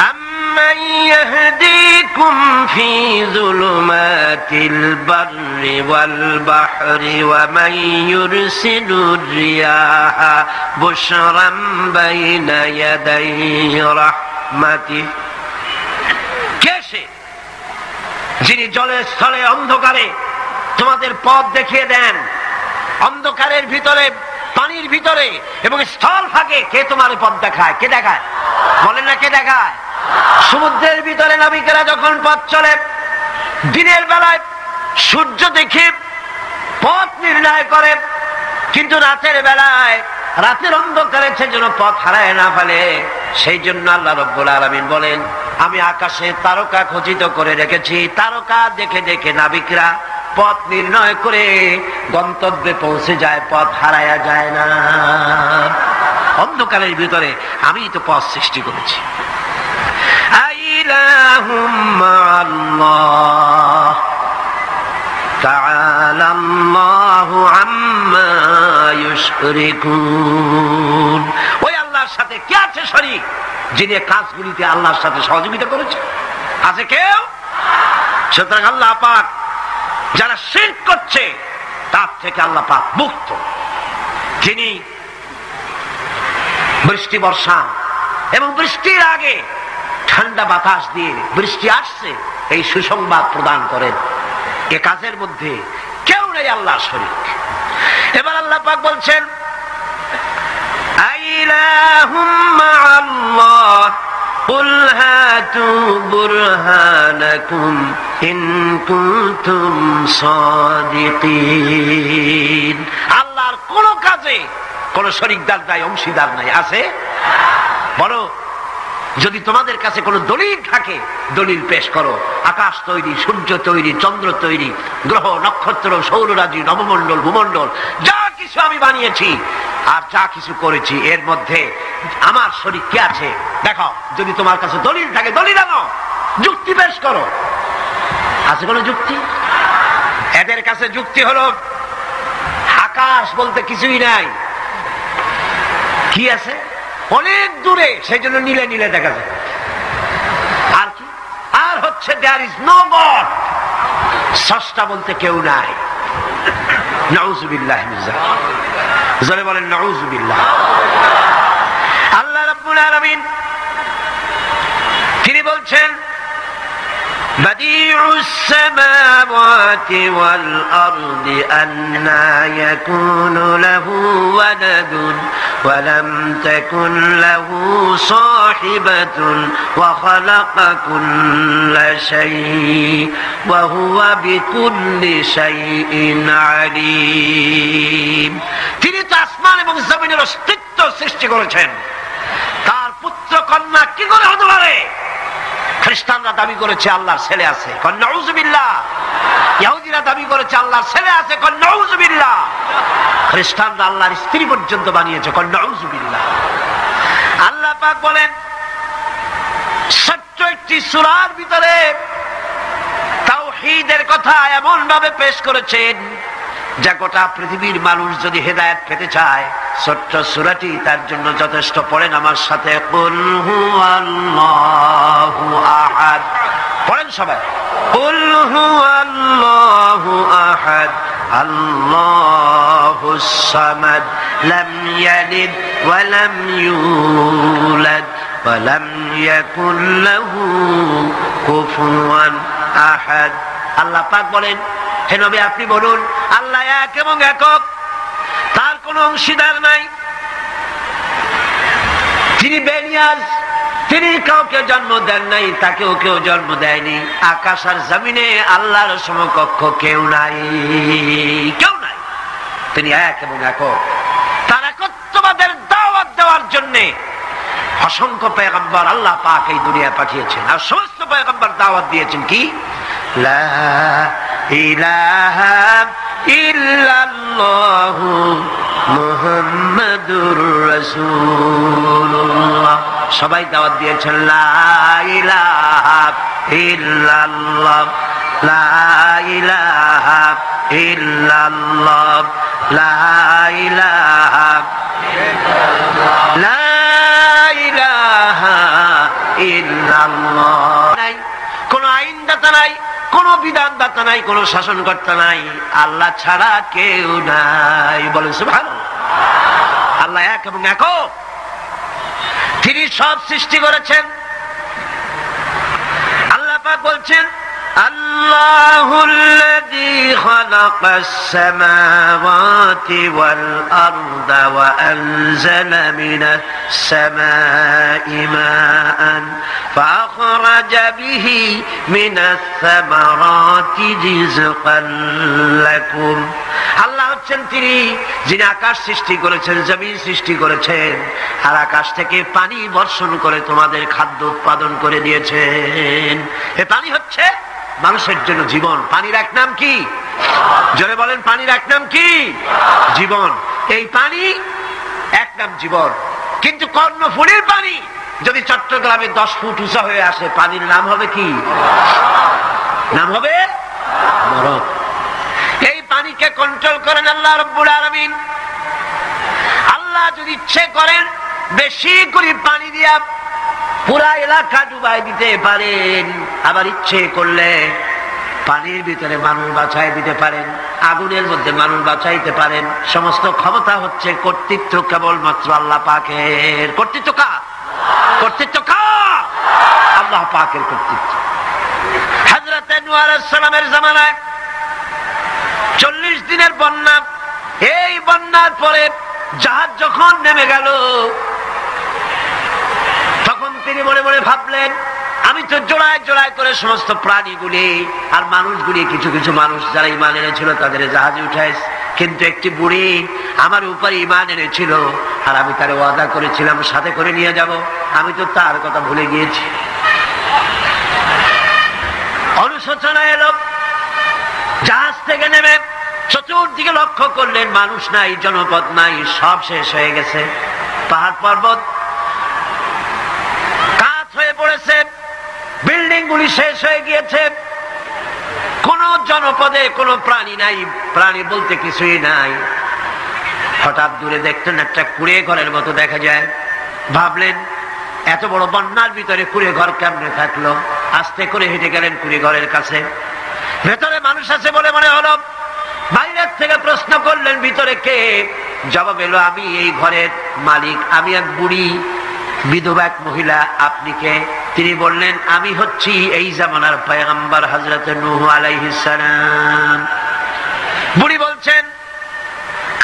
আম্মান ইয়াহদিকুম ফি যুলুমাতিল বাররি ওয়াল বাহরি ওয়া মান ইউরসিলুর রিয়াহা বুশরাম বাইনা ইয়াদাই রাহমাতিহি। কে সে যিনি জলে স্থলে অন্ধকারে তোমাদের পথ দেখিয়ে দেন? অন্ধকারের ভিতরে, পানির ভিতরে এবং স্থল ফাঁকে কে তোমার পথ দেখায়? কে দেখায়? বলেন না, কে দেখায়? সমুদ্রের ভিতরে নাবিকেরা যখন পথ চলে, দিনের বেলায় সূর্য দেখে পথ নির্ণয় করে, কিন্তু রাতের বেলায়, রাতের অন্ধকারে সে যেন পথ হারায় না ফেলে, সেই জন্য আল্লাহ রাব্বুল আলামিন বলেন, আমি আকাশে তারকা খচিত করে রেখেছি। তারকা দেখে দেখে নাবিকরা পথ নির্ণয় করে গন্তব্যে পৌঁছে যায়, পথ হারায়া যায় না। অন্ধকারের ভিতরে আমি তো পথ সৃষ্টি করেছি। আইলাহুম মাআল্লাহ তাআলা আল্লাহু আম্মা ইউশরিকুন। ওই আল্লাহর সাথে কে আছে শরীক, যিনি কাজগুলিতে আল্লাহর সাথে সহযোগিতা করেছে? আছে কেউ? সুতরাং আল্লাহ পাক যারা শিরক করছে তার থেকে আল্লাহ পাক মুক্ত। যিনি বৃষ্টি বর্ষা এবং বৃষ্টির আগে ঠান্ডা বাতাস দিয়ে বৃষ্টি আসছে এই সুসংবাদ প্রদান করেন, এ কাজের মধ্যে কেউ নেই আল্লাহর শরীক। এবার আল্লাহ পাক বলছেন, আইলাহুম মাআল্লাহ কুল হাতু বুরহানাকুম ইন কুনতুম সাদিকিন। আল্লাহর কোন কাজে কোন শরিকদার নাই, অংশীদার নাই, আছে? বলো, যদি তোমাদের কাছে কোনো দলিল থাকে দলিল পেশ করো। আকাশ তৈরি, সূর্য তৈরি, চন্দ্র তৈরি, গ্রহ নক্ষত্র, সৌররাজি, নবমণ্ডল, ভূমণ্ডল, যা কিছু আমি বানিয়েছি আর যা কিছু করেছি এর মধ্যে আমার শরীক কে আছে দেখো। যদি তোমার কাছে দলিল থাকে দলিল আনো, যুক্তি পেশ করো। আছে কোনো যুক্তি? এদের কাছে যুক্তি হলো আকাশ বলতে কিছুই নাই। কি আছে? অনেক দূরে, সেই জন্য নীলে নীলে দেখা যায়। আর কি? আর হচ্ছে দেয়ার ইজ নো গড, স্রষ্টা বলতে কেউ নাই। নাউযুবিল্লাহ মিন যালিক। জোরে বলেন নাউযুবিল্লাহ। আল্লাহ রাব্বুল আলামিন তিনি বলছেন بديع السماوات والأرض أنى يكون له ولد ولم تكن له صاحبة وخلق كل شيء وهو بكل شيء عليم। তিনি তো আসমান এবং জমিনের অস্তিত্ব সৃষ্টি করেছেন, তার পুত্র কন্যা কি করে হতে পারে? খ্রিস্টানরা দাবি করেছে আল্লাহর ছেলে আছে, কন নাউযুবিল্লাহ। ইহুদিরা দাবি করেছে আল্লাহর ছেলে আছে, কন নাউযুবিল্লাহ। খ্রিস্টানরা আল্লাহর স্ত্রী পর্যন্ত বানিয়েছে, কন নাউযুবিল্লাহ। আল্লাহ পাক বলেন ছোট্ট একটি সূরার ভিতরে তাওহীদের কথা এমন ভাবে পেশ করেছেন যা গোটা পৃথিবীর মানুষ যদি হেদায়েত পেতে চায় ছোট্ট সূরাটি তার জন্য যথেষ্ট। পড়েন আমার সাথে, কুল হুয়াল্লাহু আহাদ। পড়েন সবাই, কুল হুয়াল্লাহু আহাদ আল্লাহুস সামাদ লাম ইয়ালিদ ওয়া লাম ইউলাদ ওয়া লাম ইয়াকুল লাহু কুফুয়ান আহাদ। আল্লাহ পাক বলেন, হে নবী আপনি বলুন আল্লাহ এক এবং একক, তার কোনো অংশীদার নাই, তিনি বেনিয়াজ, তিনি কাউকে জন্ম দেন নাই, তাকেও কেউ জন্ম দেয়নি। আকাশ আর জমিনে আল্লাহর সমকক্ষ কেউ নাই, কেউ নাই। তিনি এক এবং একক। তার একত্ববাদের দাওয়াত দেওয়ার জন্য অসংখ্য পয়গম্বর আল্লাহ পাক এই দুনিয়ায় পাঠিয়েছেন, আর সমস্ত পয়গম্বর দাওয়াত দিয়েছেন কি লা ইলাহা ইল্লাল্লাহু মুহাম্মাদুর রাসূলুল্লাহ। সবাই দাওয়াত দিয়েছেন লা ইলাহা ইল্লাল্লাহ, লা ইলাহা ইল্লাল্লাহ, লা ইলাহা ইল্লাল্লাহ, লা ইলাহা ইল্লাল্লাহ। নাই কোনো আইনদাতা নাই, কোন বিধানদাতা নাই, কোন শাসনকর্তা নাই, আল্লাহ ছাড়া কেউ নাই। বলেন সুবহানাল্লাহ। আল্লাহ এক এবং একক, তিনি সব সৃষ্টি করেছেন। আল্লাহ পাক বলছেন আল্লাহুল্লাযী খালাকাস সামাওয়াতি ওয়াল আরদা ওয়া আনজালা মিনাস সামাই মাআন ফাআখরাজা বিহি মিনাস সামারাতি রিজকান লাকুম। আল্লাহ হচ্ছেন তিনি যিনি আকাশ সৃষ্টি করেছেন, জমিন সৃষ্টি করেছেন, আর আকাশ থেকে পানি বর্ষণ করে তোমাদের খাদ্য উৎপাদন করে দিয়েছেন। এ পানি হচ্ছে মানুষের জন্য জীবন। পানির এক নাম কি? জোরে বলেন, পানির এক নাম কি? জীবন। এই পানি এক নাম জীবন। কিন্তু কর্ণফুলীর পানি যদি চট্টগ্রামে 10 ফুট উঁচা হয়ে আসে, পানির নাম হবে কি? নাম হবে নরক। এই পানিকে কন্ট্রোল করেন আল্লাহ রাব্বুল আলামিন। আল্লাহ যদি ইচ্ছে করেন বেশি করে পানি দিয়া পুরা এলাকা ডুবাই দিতে পারেন, আবার ইচ্ছে করলে পানির ভিতরে মানুষ বাঁচাই দিতে পারেন, আগুনের মধ্যে মানুষ বাঁচাইতে পারেন। সমস্ত ক্ষমতা হচ্ছে, কর্তৃত্ব কেবলমাত্র আল্লাহ পাকের। কর্তৃত্ব কার? কর্তৃত্ব কার? আল্লাহ পাকের কর্তৃত্ব। হযরত নূহ আলাইহিস সালামের জামানায় 40 দিনের বন্যা। এই বন্যার পরে জাহাজ যখন নেমে গেল, তখন তিনি মনে মনে ভাবলেন আমি তো জোড়ায় জোড়ায় করে সমস্ত প্রাণীগুলি আর মানুষগুলি, কিছু কিছু মানুষ যারা ঈমান এনেছিল তাদের জাহাজে উঠাইছি, কিন্তু একটি বুড়ি আমার উপর ঈমান এনেছিল, আর আমি তার ওয়াদা করেছিলাম সাথে করে নিয়ে যাব, আমি তো তার কথা ভুলে গিয়েছি। অনুশোচনা এলো। জাহাজ থেকে নেমে চতুর্দিকে লক্ষ্য করলেন, মানুষ নাই, জনপদ নাই, সব শেষ হয়ে গেছে। পাহাড় পর্বত কাঠ হয়ে পড়েছে, বিল্ডিং গুলি শেষ হয়ে গিয়েছে, কোন জনপদে কোনো প্রাণী নাই, প্রাণী বলতে কিছুই নাই। হঠাৎ দূরে দেখতেন একটা কুড়ে ঘরের মতো দেখা যায়। ভাবলেন এত বড় বন্যার ভিতরে কুড়ে ঘর কেমনে থাকলো। আস্তে করে হেঁটে গেলেন কুড়ে ঘরের কাছে। ভেতরে মানুষ আছে বলে মনে হলো। বাইরের থেকে প্রশ্ন করলেন ভিতরে কে? জবাব এলো আমি এই ঘরের মালিক, আমি এক বুড়ি বিধবা এক মহিলা। আপনি কে? তিনি বললেন আমি হচ্ছি এই জামানার পয়গম্বর হযরত নূহ আলাইহিস সালাম। বুড়ি বলছেন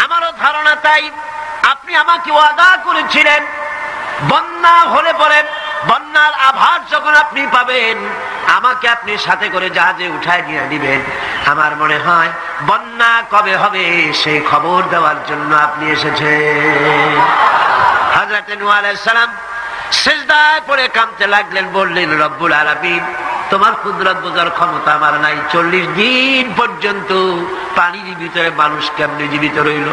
আমারও ধারণা তাই, আপনি আমাকে ওয়াদা করেছিলেন বন্যা হলে পরে, বন্যার আভাস যখন আপনি পাবেন আমাকে আপনি সাথে করে জাহাজে উঠায় নিয়ে দিবেন। আমার মনে হয় বন্যা কবে হবে সেই খবর দেওয়ার জন্য আপনি এসেছেন। হযরত নূহ আলাইহিস সালাম সিজদায় পড়ে কাঁদতে লাগলেন, বললেন রব্বুল আলামিন তোমার কুদরত বোঝার ক্ষমতা আমার নাই। 40 দিন পর্যন্ত পানির ভিতরে মানুষ কেমনে জীবিত রইল?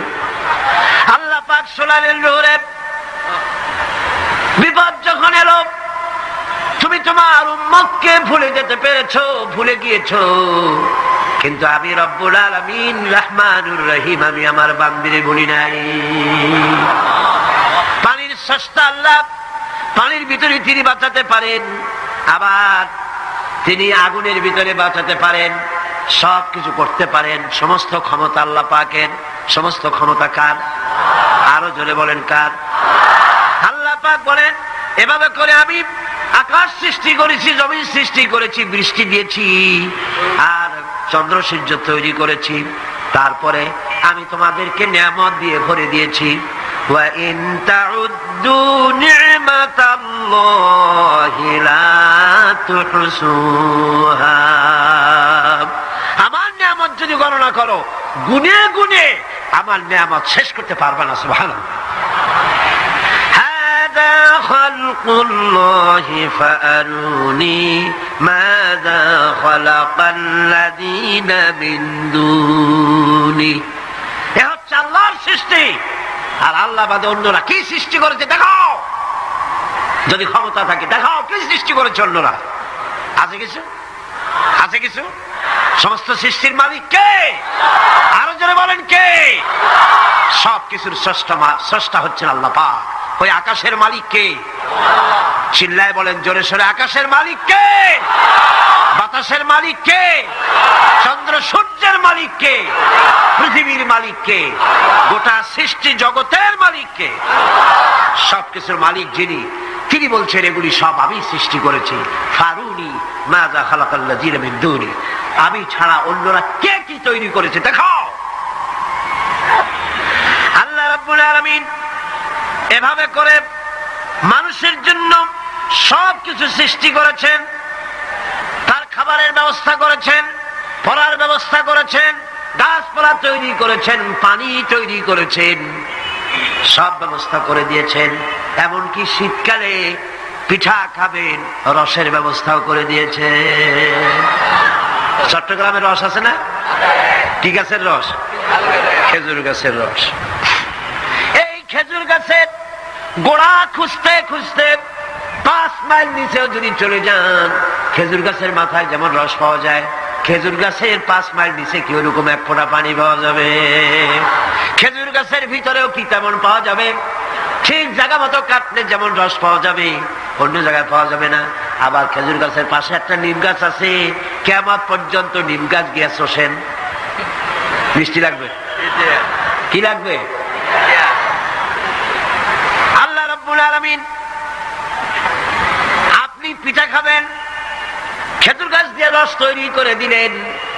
আল্লাহ পাক শোনালেন নূরে, বিপদ যখন এলো তুমি তোমার উম্মতকে ভুলে যেতে পেরেছো, ভুলে গিয়েছো, কিন্তু আমি রব্বুল আলামিন রহমানুর রহিম, আমি আমার বান্দিরে ভুলি নাই। পানির স্রষ্টা আল্লাহ, পানির ভিতরে তিনি বাঁচাতে পারেন, আবার তিনি আগুনের ভিতরে বাঁচাতে পারেন, সব কিছু করতে পারেন। সমস্ত ক্ষমতা আল্লাহ পাকের। সমস্ত ক্ষমতা কার? আরো জোরে বলেন কার? আল্লাহ পাক বলেন এভাবে করে আমি আকাশ সৃষ্টি করেছি, জমিন সৃষ্টি করেছি, বৃষ্টি দিয়েছি, আর চন্দ্র সূর্য তৈরি করেছি, তারপরে আমি তোমাদেরকে নিয়ামত দিয়ে ভরে দিয়েছি। ওয়া ইন তাউদ্দু নি'মাতাল্লাহি লা তুহসুহা। আমার নিয়ামত যদি গণনা করো, গুনে গুনে আমার নিয়ামত শেষ করতে পারবে না। সুবহানাল্লাহ। হাদা খালকুল্লাহি ফাআরুনি মাযা খালাকাল্লাযীনা মিন দুনি। এ হচ্ছে আল্লাহর সৃষ্টি, আর আল্লাহ বাদে অন্যরা কি সৃষ্টি করেছে দেখাও। যদি ক্ষমতা থাকে দেখাও কি সৃষ্টি করেছে অন্যরা। আছে কিছু? আছে কিছু? সমস্ত সৃষ্টির মালিক কে? আরো জোরে বলেন কে? সব কিছুর স্রষ্টা হচ্ছেন আল্লাহ পাক। ওই আকাশের মালিক কে? চিল্লায় বলেন জোরে সোরে, আকাশের মালিক কে? বাতাসের মালিক কে? চন্দ্র সূর্যের মালিক কে? পৃথিবীর মালিক কে? গোটা সৃষ্টি জগতের মালিক কে? সবকিছুর মালিক যিনি, তিনি বলছেন এগুলি সব আমি সৃষ্টি করেছি। ফারুনি মাযা খালাকাল্লাযীনা মিন দুনি। আমি ছাড়া অন্যরা কে কি তৈরি করেছে দেখাও। আল্লাহ রাব্বুল আলামিন এভাবে করে মানুষের জন্য সব কিছু সৃষ্টি করেছেন। তার খাবারের ব্যবস্থা করেছেন, পড়ার ব্যবস্থা করেছেন, গাছপালা তৈরি করেছেন, পানি তৈরি করেছেন, সব ব্যবস্থা করে দিয়েছেন। এমনকি শীতকালে পিঠা খাবেন, রসের ব্যবস্থাও করে দিয়েছে। চট্টগ্রামের রস আছে না? কি গাছের রস? খেজুর গাছের রস। এই খেজুর গাছের গোড়া খুঁজতে খুঁজতে 5 মাইল নিচেও যদি চলে যান, খেজুর গাছের মাথায় যেমন রস পাওয়া যায়, খেজুর গাছের 5 মাইল নিচে কি ওরকম এক ফোঁটা পানি পাওয়া যাবে? খেজুর গাছের ভিতরেও কি তেমন পাওয়া যাবে? ঠিক জায়গা মতো কাটলে যেমন রস পাওয়া যাবে, অন্য জায়গায় পাওয়া যাবে না। আবার খেজুর গাছের পাশে একটা নিম গাছ আছে, কিয়ামত পর্যন্ত নিম গাছ গিয়ে শোষেন। মিষ্টি লাগবে? কি লাগবে? আল্লাহ রাব্বুল আলামিন আপনি পিঠা খাবেন, খেজুর গাছ দিয়ে রস তৈরি করে দিলেন।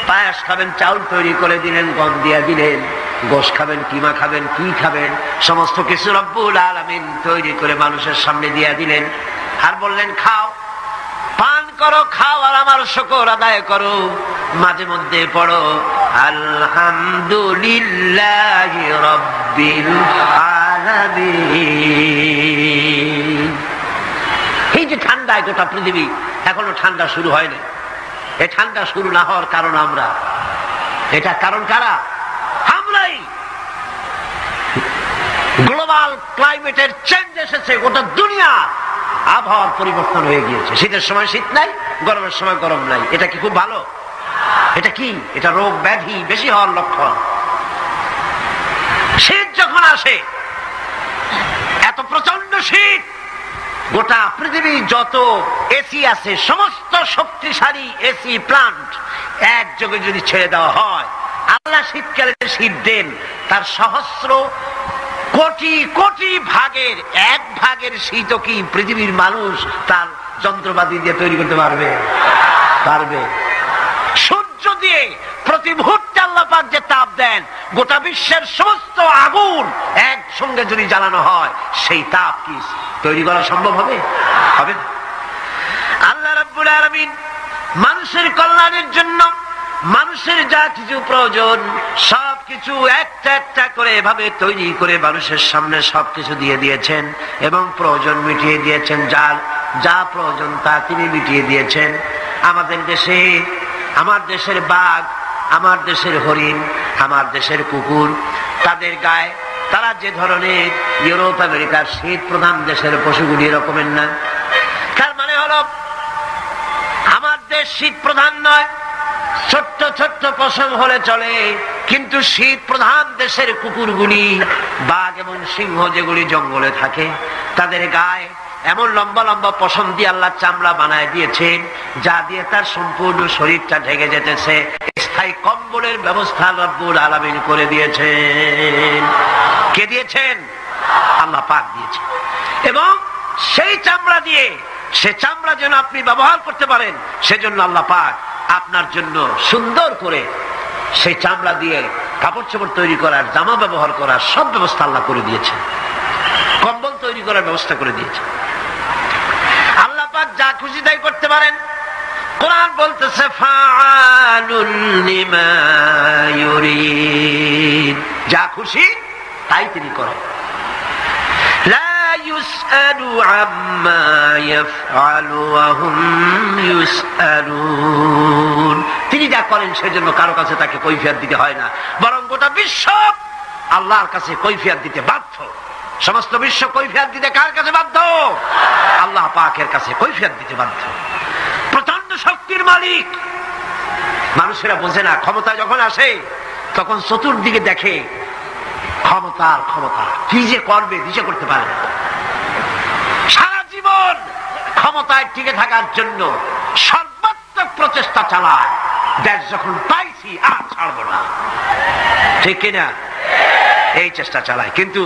পায়েস খাবেন, চাউল তৈরি করে দিলেন, গম দিয়ে দিলেন। গোশ খাবেন, কিমা খাবেন, কি খাবেন, সমস্ত কিছু রব্বুল আলামিন তৈরি করে মানুষের সামনে দিয়ে দিলেন। আর বললেন খাও, পান করো, খাও, আর আমার শুকর আদায় করো। মাঝে মধ্যে পড়ো আলহামদুলিল্লাহি রাব্বিল আলামিন। এই যে ঠান্ডায় গোটা পৃথিবী, এখনো ঠান্ডা শুরু হয়নি। এই ঠান্ডা শুরু না হওয়ার কারণ আমরা, এটা কারণ কারা? আমরাই। গ্লোবাল ক্লাইমেটের চেঞ্জ এসেছে, গোটা দুনিয়া আবহাওয়ার পরিবর্তন হয়ে গিয়েছে। শীতের সময় শীত নাই, গরমের সময় গরম নাই। এটা কি খুব ভালো? এটা কি? এটা রোগ ব্যাধি বেশি হওয়ার লক্ষণ। শীত যখন আসে, এত প্রচন্ড শীত, গোটা পৃথিবী যত এসি আছে, সমস্ত শক্তিশালী এসি প্লান্ট একযোগে যদি ছেড়ে দেওয়া হয়, আল্লাহ শীতকালে শীত দেন, তার সহস্র কোটি কোটি ভাগের এক ভাগের শীতও কি পৃথিবীর মানুষ তার যন্ত্রপাতি দিয়ে তৈরি করতে পারবে? পারবে। সূর্য দিয়ে প্রতি মুহূর্তে আল্লাহ পাক যে তাপ দেন, গোটা বিশ্বের সমস্ত আগুন একসঙ্গে যদি জ্বালানো হয়, সেই তাপ কি তৈরি করা সম্ভব হবে? হবে না। আল্লাহ রাব্বুল আলামিন মানুষের কল্যাণের জন্য মানুষের যা কিছু প্রয়োজন সবকিছু একটা একটা করে এভাবে তৈরি করে মানুষের সামনে সবকিছু দিয়ে দিয়েছেন এবং প্রয়োজন মিটিয়ে দিয়েছেন। যার যা প্রয়োজন তা তিনি মিটিয়ে দিয়েছেন। আমাদের দেশে, আমার দেশের বাঘ, আমার দেশের হরিণ, আমার দেশের কুকুর, তাদের গায়ে তারা যে ধরনের ইউরোপ আমেরিকার শীত প্রধান দেশের পশুগুলি এরকমের না। তার মানে হলো আমার দেশ শীত প্রধান নয়, ছোট্ট ছোট্ট পশম হলে চলে, কিন্তু শীত প্রধান দেশের কুকুরগুলি, বাঘ এবং সিংহ যেগুলি জঙ্গলে থাকে, তাদের গায়ে এমন লম্বা লম্বা পশম দিয়ে আল্লাহ চামড়া বানায় দিয়েছেন, যা দিয়ে তার সম্পূর্ণ শরীরটা ঢেকে যেতেছে। স্থায়ী কম্বলের ব্যবস্থা রব্বুল আলামিন করে দিয়েছেন। কে দিয়েছেন? আল্লাহ পাক দিয়েছেন। এবং সেই চামড়া দিয়ে, সে চামড়া যেন আপনি ব্যবহার করতে পারেন, সেজন্য আল্লাহ পাক আপনার জন্য সুন্দর করে সেই চামড়া দিয়ে কাপড় চোপড় তৈরি করার, জামা ব্যবহার করার সব ব্যবস্থা আল্লাহ করে দিয়েছে। কম্বল তৈরি করার ব্যবস্থা করে দিয়েছে। আল্লাহ পাক যা খুশি তাই করতে পারেন। কোরআন বলতেছে ফাআলুল লিমা ইউরিদ, যা খুশি তাই তিনি করেন। লা ইউসআলু আম্মা ইয়াফআলু ওয়া হুম ইউসআলুন, তিনি যা করেন সেজন্য কারো কাছে তাকে কৈফিয়ত দিতে হয় না, বরং গোটা বিশ্ব আল্লাহর কাছে কৈফিয়ত দিতে বাধ্য। সমস্ত বিশ্ব কৈফিয়ত দিতে কার কাছে বাধ্য? আল্লাহ পাকের কাছে কৈফিয়ত দিতে বাধ্য। প্রচন্ড শক্তির মালিক। মানুষেরা বোঝে না, ক্ষমতা যখন আসে তখন চতুর্দিকে দেখে ক্ষমতার ক্ষমতা, কি যে করবে দিশা করতে পারে না। সারা জীবন ক্ষমতায় টিকে থাকার জন্য সর্বাত্মক প্রচেষ্টা চালায়। দেশ যখন পাইছি আর ছাড়ব না, ঠিক কিনা? এই চেষ্টা চালায়। কিন্তু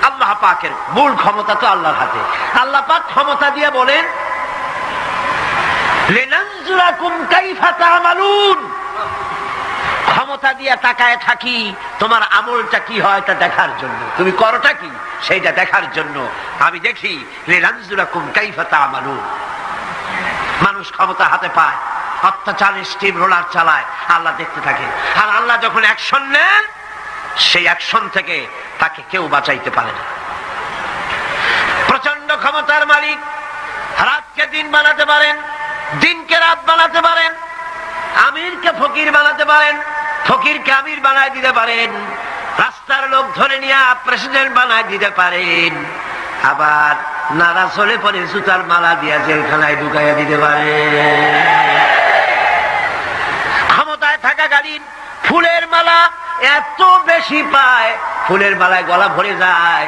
আল্লাহ পাকের মূল ক্ষমতা তো আল্লাহর হাতে। আল্লাহ পাক ক্ষমতা দিয়ে বলেন লিনানজুরাকুম কাইফা তা'মালুন, ক্ষমতা দিয়ে তাকায় থাকি তোমার আমলটা কি হয় তা দেখার জন্য, তুমি করোটা কি সেইটা দেখার জন্য আমি দেখি। লিনানজুরাকুম কাইফা তা'মালুন। মানুষ ক্ষমতা হাতে পায়, অত্যাচারের স্টিম রোলার চালায়, আল্লাহ দেখতে থাকে। আর আল্লাহ যখন অ্যাকশন নেন, সেই অ্যাকশন থেকে তাকে কেউ বাঁচাইতে পারে না। প্রচন্ড ক্ষমতার মালিক। রাতকে দিন বানাতে পারেন, দিনকে রাত বানাতে পারেন, আমিরকে ফকির বানাতে পারেন, ফকিরকে আমির বানায় দিতে পারেন, রাস্তার লোক ধরে নিয়ে প্রেসিডেন্ট বানায় দিতে পারেন, আবার নারাজ হলে পরে জুতার মালা দিয়া জেলখানায় ঢুকাইয়া দিতে পারেন। ক্ষমতায় থাকাকালীন ফুলের মালা এত বেশি পায়, ফুলের মালায় গলা ভরে যায়।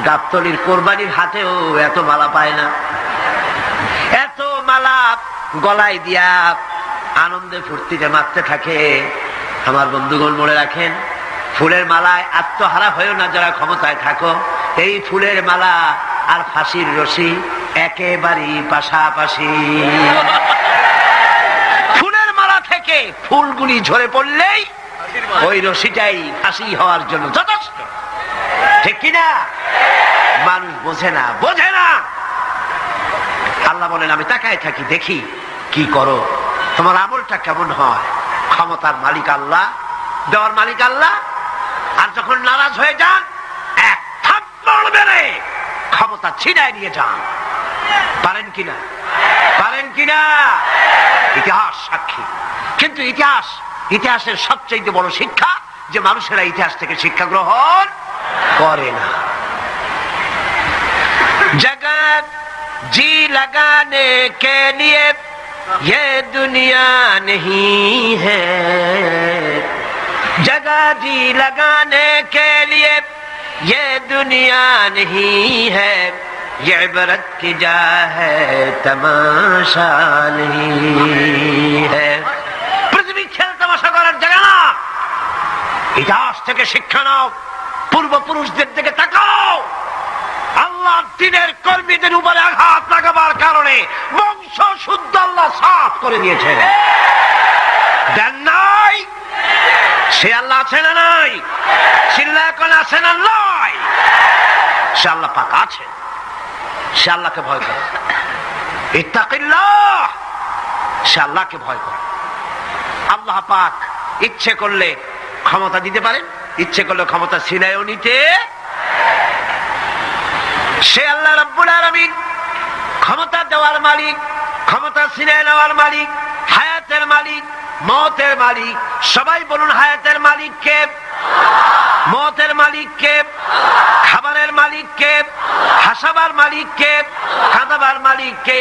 গাবতলির কোরবানির হাতেও এত মালা পায় না। এত মালা গলায় দিয়া আনন্দে ফুর্তিতে মারতে থাকে। আমার বন্ধুগণ মনে রাখেন, ফুলের মালায় আত্মহারা হয়েও না যারা ক্ষমতায় থাকো। এই ফুলের মালা আর ফাঁসির রশি একেবারেই পাশাপাশি। ফুলের মালা থেকে ফুলগুলি ঝরে পড়লেই ওই রশিটাই ফাঁসি হওয়ার জন্য যথেষ্ট, ঠিক কিনা? মানুষ বোঝে না, বোঝে না। আল্লাহ বলেন আমি তাকায় থাকি, দেখি কি করো, তোমার আমলটা কেমন হয়। ক্ষমতার মালিক আল্লাহ, দেওয়ার মালিক আল্লাহ। আর যখন নারাজ হয়ে যান, এক থাপ্পড় মেরে ক্ষমতা ছিনায় নিয়ে যান। পারেন কিনা? পারেন কিনা? ইতিহাস সাক্ষী। কিন্তু ইতিহাসের সবচেয়ে বড় শিক্ষা যে মানুষেরা ইতিহাস থেকে শিক্ষা গ্রহণ করে না। जगत जी लगाने के लिए ये दुनिया नहीं है, जगह जी लगाने के लिए ये दुनिया नहीं है, ये इबरत की जा है तमाशा नहीं है। पृथ्वी खेल तमाशा করার জায়গা না। ইতিহাস থেকে শিক্ষা নাও, পূর্বপুরুষদের দিকে তাকাও। আল্লাহ দিনের কর্মীদের উপরে আঘাত লাগাবার কারণে বংশ শুদ্ধ আল্লাহ সাফ করে দিয়েছেন। দেন নাই? সে আল্লাহ আছে না নাই? চিল্লায় কোন আছে না নাই? সে আল্লাহ পাক আছে। সে আল্লাহকে ভয় করে। ইত্তাকিল্লাহ, সে আল্লাহকে ভয় করে। আল্লাহ পাক ইচ্ছে করলে ক্ষমতা দিতে পারেন, ইচ্ছে করলে ক্ষমতা ছিনায়ও নিতে। সে আল্লাহ রাব্বুল আলামিন ক্ষমতা দেওয়ার মালিক, ক্ষমতা ছিনিয়ে নেওয়ার মালিক, হায়াতের মালিক, মওতের মালিক। সবাই বলুন, হায়াতের মালিক কে? মওতের মালিক কে? খাবারের মালিক কে? হাসাবার মালিক কে? কাঁদাবার মালিক কে?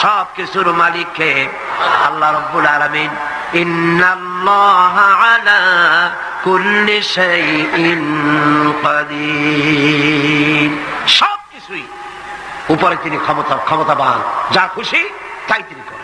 সব কিছুর মালিক কে? আল্লাহ রাব্বুল আলামিন। ইন্নাল্লাহা আলা কুল্লি শাইইন কাদির। সব কিছুই উপরে তিনি ক্ষমতাবান, যা খুশি তাই তিনি করেন।